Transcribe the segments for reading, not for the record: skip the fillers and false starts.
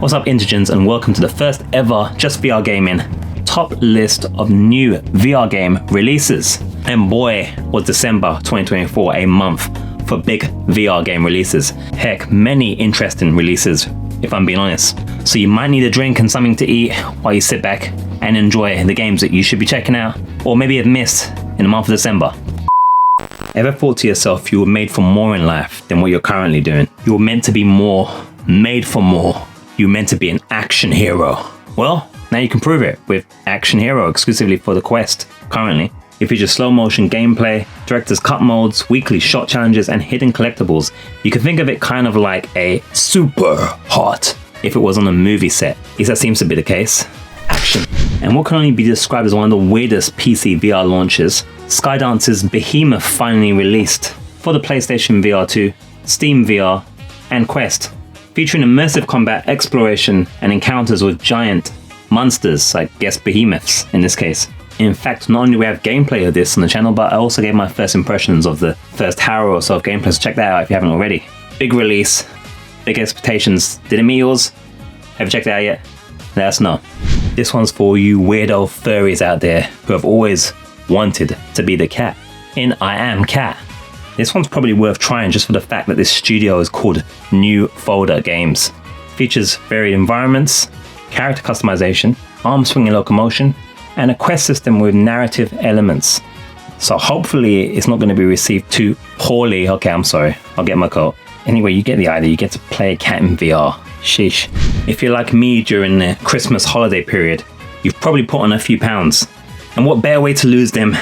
What's up, Incursions, and welcome to the first ever JustVRGaming top list of new VR game releases. And boy, was December 2024 a month for big VR game releases. Heck, many interesting releases, if I'm being honest. So you might need a drink and something to eat while you sit back and enjoy the games that you should be checking out, or maybe have missed in the month of December. Ever thought to yourself you were made for more in life than what you're currently doing? You were meant to be more, made for more. You were meant to be an action hero. Well, now you can prove it with Action Hero exclusively for the Quest. Currently, it features slow motion gameplay, director's cut modes, weekly shot challenges, and hidden collectibles. You can think of it kind of like a super hot if it was on a movie set. At least that seems to be the case. Action. And what can only be described as one of the weirdest PC VR launches, Skydance's BEHEMOTH finally released for the PlayStation VR 2, Steam VR, and Quest, featuring immersive combat, exploration, and encounters with giant monsters, I guess behemoths in this case. In fact, not only do we have gameplay of this on the channel, but I also gave my first impressions of the first hour or so of gameplay, so check that out if you haven't already. Big release, big expectations. Did it meet yours? Have you checked it out yet? Let us know. This one's for you weirdo furries out there who have always wanted to be the cat in I Am Cat. This one's probably worth trying just for the fact that this studio is called New Folder Games. Features varied environments, character customization, arm swinging locomotion, and a quest system with narrative elements. So hopefully it's not going to be received too poorly. Okay, I'm sorry, I'll get my coat. Anyway, you get the idea, you get to play a cat in VR. Sheesh. If you're like me during the Christmas holiday period, you've probably put on a few pounds. And what better way to lose them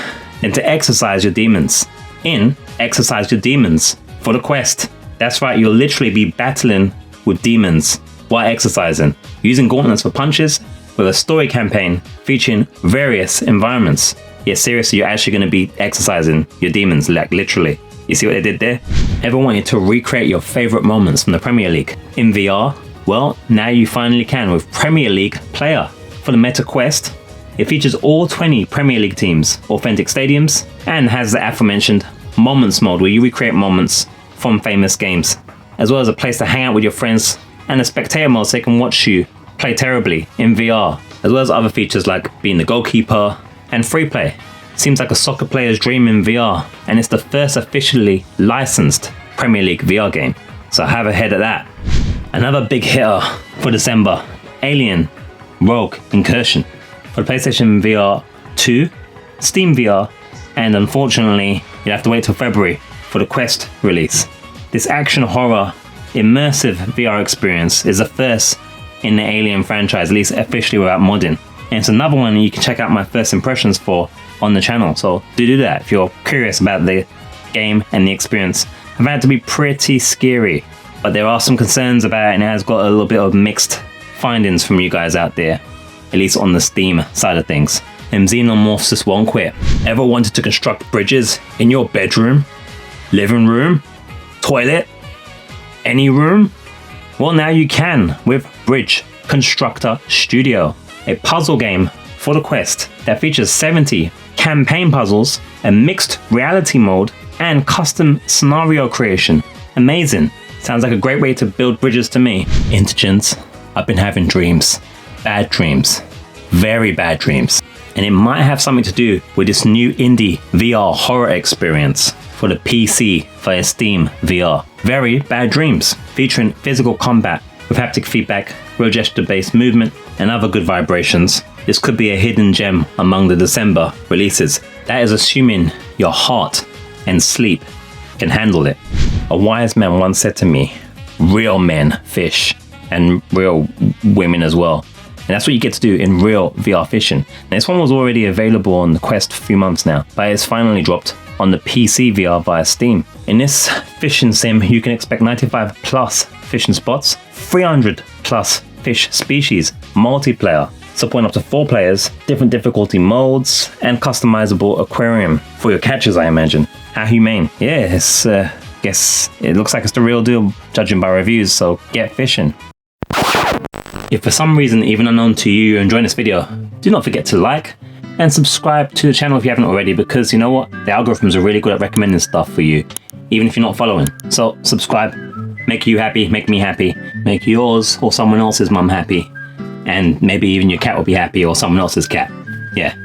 than to exercise your demons in Exercise Your Demons for the Quest. That's right, you'll literally be battling with demons while exercising, using gauntlets for punches, with a story campaign featuring various environments. Yeah, seriously, you're actually going to be exercising your demons, like literally. You see what they did there? Ever wanted to recreate your favorite moments from the Premier League in VR? Well, now you finally can with Premier League Player. For the Meta Quest, it features all 20 Premier League teams, authentic stadiums, and has the aforementioned Moments mode where you recreate moments from famous games, as well as a place to hang out with your friends, and a spectator mode so they can watch you play terribly in VR, as well as other features like being the goalkeeper and free play. Seems like a soccer player's dream in VR, and it's the first officially licensed Premier League VR game, so have a head at that. Another big hitter for December, Alien Rogue Incursion for the PlayStation VR 2, Steam VR, and unfortunately you'll have to wait till February for the Quest release. This action horror immersive VR experience is the first in the Alien franchise, at least officially without modding. And it's another one you can check out my first impressions for on the channel, so do that if you're curious about the game and the experience. I've had to be pretty scary, but there are some concerns about it, and it has got a little bit of mixed findings from you guys out there, at least on the Steam side of things. And Xenomorphs just won't quit. Ever wanted to construct bridges in your bedroom, living room, toilet, any room? Well, now you can with Bridge Constructor Studio, a puzzle game for the Quest that features 70 campaign puzzles, a mixed reality mode, and custom scenario creation. Amazing. Sounds like a great way to build bridges to me. Incursions, I've been having dreams. Bad dreams. Very bad dreams. And it might have something to do with this new indie VR horror experience for the PC via Steam VR. Very Bad Dreams, featuring physical combat with haptic feedback, real gesture-based movement, and other good vibrations. This could be a hidden gem among the December releases. That is assuming your heart and sleep can handle it. A wise man once said to me, real men fish, and real women as well. And that's what you get to do in real VR fishing. Now, this one was already available on the Quest for a few months now, but it's finally dropped on the PC VR via Steam. In this fishing sim, you can expect 95 plus fishing spots, 300 plus fish species, multiplayer, supporting up to 4 players, different difficulty modes, and customizable aquarium for your catches, I imagine. How humane. Yeah, it's, guess it looks like it's the real deal, judging by reviews, so get fishing. If for some reason, even unknown to you, you're enjoying this video, do not forget to like and subscribe to the channel if you haven't already, because you know what? The algorithms are really good at recommending stuff for you, even if you're not following. So subscribe, Make you happy, make me happy, make yours or someone else's mum happy. And maybe even your cat will be happy or someone else's cat. Yeah.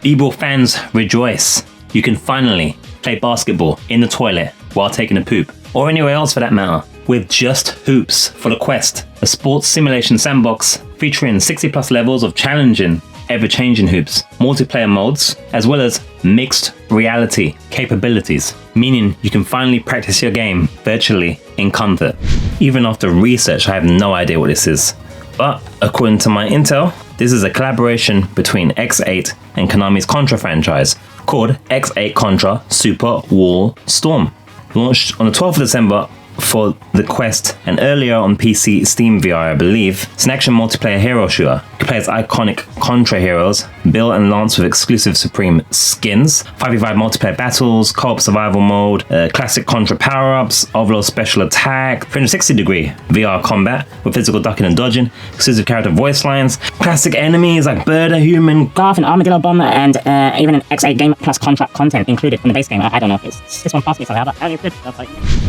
B-ball fans rejoice. You can finally play basketball in the toilet while taking a poop, or anywhere else for that matter, with Just Hoops for the Quest, a sports simulation sandbox featuring 60 plus levels of challenging, ever-changing hoops, multiplayer modes, as well as mixed reality capabilities, meaning you can finally practice your game virtually in comfort. Even after research, I have no idea what this is. But according to my intel, this is a collaboration between X8 and Konami's Contra franchise called X8 Contra Super Wall Storm. Launched on the 12th of December for the Quest and earlier on PC Steam VR, I believe. It's an action multiplayer hero shooter. You can play as iconic Contra heroes, Bill and Lance with exclusive Supreme skins, 5v5 multiplayer battles, co-op survival mode, classic Contra power-ups, overload special attack, 360-degree VR combat with physical ducking and dodging, exclusive character voice lines, classic enemies like Birder, Human, Garth and Armadillo Bomber, and even an X8 game plus contract content included from the base game. I don't know if it's this one passed me somehow, but it's good.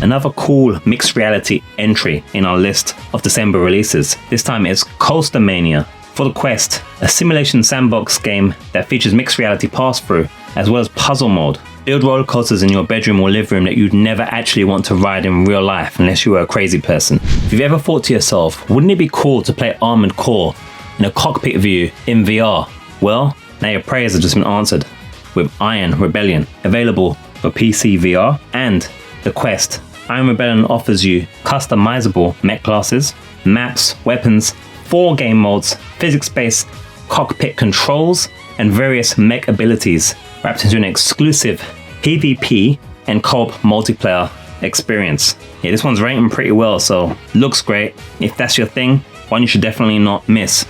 Another cool mixed reality entry in our list of December releases. This time it's CoasterMania for the Quest, a simulation sandbox game that features mixed reality pass-through as well as puzzle mode. Build roller coasters in your bedroom or living room that you'd never actually want to ride in real life unless you were a crazy person. If you've ever thought to yourself, wouldn't it be cool to play Armored Core in a cockpit view in VR? Well, now your prayers have just been answered with Iron Rebellion, available for PC VR and the Quest. Iron Rebellion offers you customizable mech classes, maps, weapons, 4 game modes, physics-based cockpit controls, and various mech abilities wrapped into an exclusive PvP and co-op multiplayer experience. Yeah, this one's rating pretty well, so looks great. If that's your thing, one you should definitely not miss.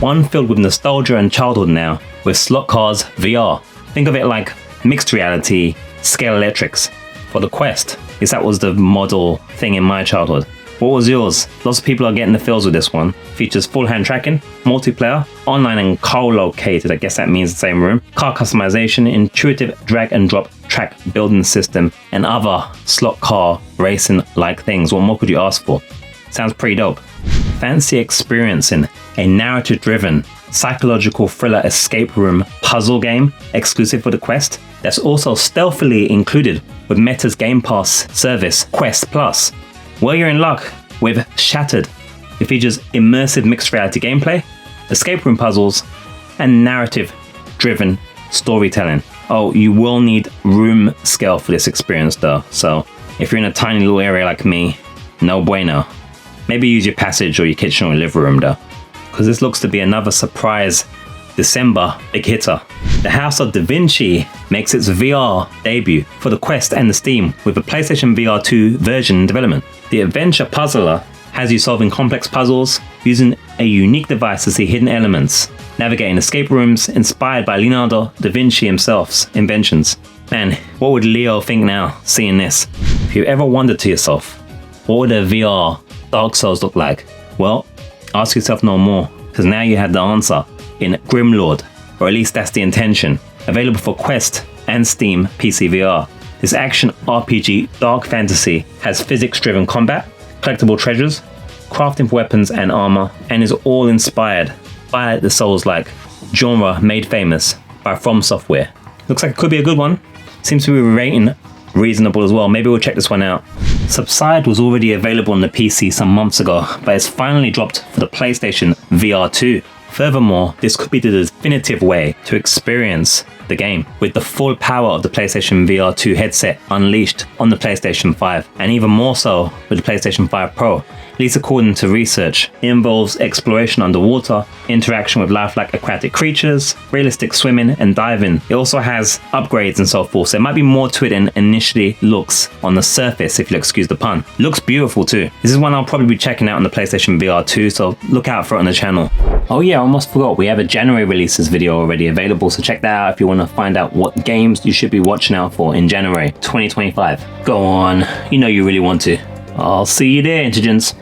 One filled with nostalgia and childhood now, with Slot Cars VR. Think of it like mixed reality, scale electrics for the Quest. Because that was the model thing in my childhood. What was yours? Lots of people are getting the feels with this one. Features full hand tracking, multiplayer, online and co-located, I guess that means the same room, car customization, intuitive drag and drop track building system, and other slot car racing like things. What more could you ask for? Sounds pretty dope. Fancy experiencing a narrative driven psychological thriller escape room puzzle game exclusive for the Quest that's also stealthily included with Meta's Game Pass service Quest Plus. Well, you're in luck with Shattered. It features immersive mixed reality gameplay, escape room puzzles, and narrative driven storytelling. Oh, you will need room scale for this experience though, so if you're in a tiny little area like me, no bueno. Maybe use your passage or your kitchen or your living room though, because this looks to be another surprise December big hitter. The House of Da Vinci makes its VR debut for the Quest and the Steam with a PlayStation VR 2 version in development. The adventure puzzler has you solving complex puzzles using a unique device to see hidden elements, navigating escape rooms inspired by Leonardo da Vinci himself's inventions. Man, what would Leo think now seeing this? If you ever wondered to yourself, what would a VR Dark Souls look like? Well, ask yourself no more, because now you have the answer in Grimlord, or at least that's the intention. Available for Quest and Steam PC VR. This action RPG dark fantasy has physics-driven combat, collectible treasures, crafting for weapons and armor, and is all inspired by the Souls-like genre made famous by From Software. Looks like it could be a good one. Seems to be rating reasonable as well. Maybe we'll check this one out. Subside was already available on the PC some months ago, but it's finally dropped for the PlayStation VR 2. Furthermore, this could be the definitive way to experience the game with the full power of the PlayStation VR 2 headset unleashed on the PlayStation 5, and even more so with the PlayStation 5 Pro. At least according to research, it involves exploration underwater, interaction with lifelike aquatic creatures, realistic swimming and diving. It also has upgrades and so forth, so there might be more to it than initially looks on the surface, if you'll excuse the pun. Looks beautiful too. This is one I'll probably be checking out on the PlayStation VR 2, so look out for it on the channel. Oh yeah, I almost forgot, we have a January releases video already available, so check that out if you want to find out what games you should be watching out for in January 2025. Go on, you know you really want to. I'll see you there, Intelligence.